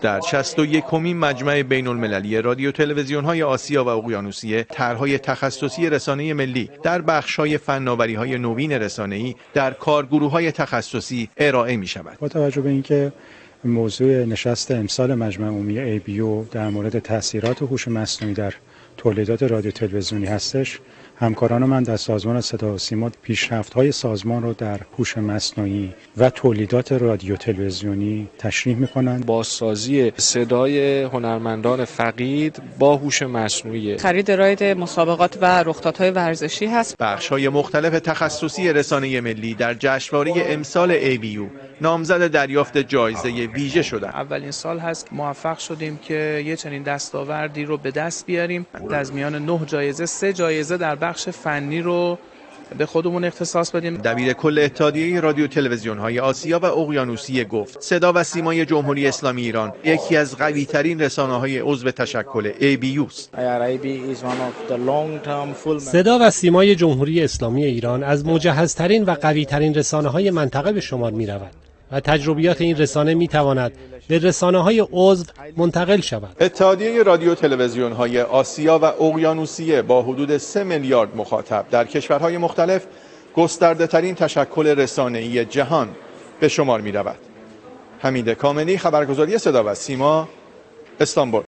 در 61مین مجمع بین‌المللی رادیو تلویزیون‌های آسیا و اقیانوسیه طرح‌های تخصصی رسانه ملی در بخش‌های فناوری‌های نوین رسانه‌ای در کارگروه‌های تخصصی ارائه می‌شود. با توجه به اینکه موضوع نشست امسال مجمع عمومی ABU در مورد تأثیرات هوش مصنوعی در تولیدات رادیو تلویزیونی هستش، همکاران من در سازمان صدا و سیما پیشرفت‌های سازمان رو در هوش مصنوعی و تولیدات رادیو تلویزیونی تشریح می‌کنند. بازسازی صدای هنرمندان فقید با هوش مصنوعی، خرید رایت مسابقات و رخدادهای ورزشی هست. بخش‌های مختلف تخصصی رسانه ملی در جشنواره امسال ABU نامزد دریافت جایزه ویژه شدند. اولین سال هست موفق شدیم که یه چنین دستاوردی رو به دست بیاریم. از میان 9 جایزه 3 جایزه در بخش فنی رو به خودمون اختصاص بدیم. دبیر کل اتحادیه رادیو تلویزیون‌های آسیا و اقیانوسیه گفت صدا و سیمای جمهوری اسلامی ایران یکی از قوی‌ترین رسانه‌های عضو تشکل ABU است. صدا و سیمای جمهوری اسلامی ایران از مجهزترین و قوی‌ترین رسانه‌های منطقه به شمار می‌رود و تجربیات این رسانه می‌تواند به رسانه‌های عضو منتقل شود. اتحادیه رادیو تلویزیون‌های آسیا و اقیانوسیه با حدود 3 میلیارد مخاطب در کشورهای مختلف گسترده‌ترین تشکل رسانه‌ای جهان به شمار می‌رود. حمید کاملی، خبرگزاری صدا و سیما، استانبول.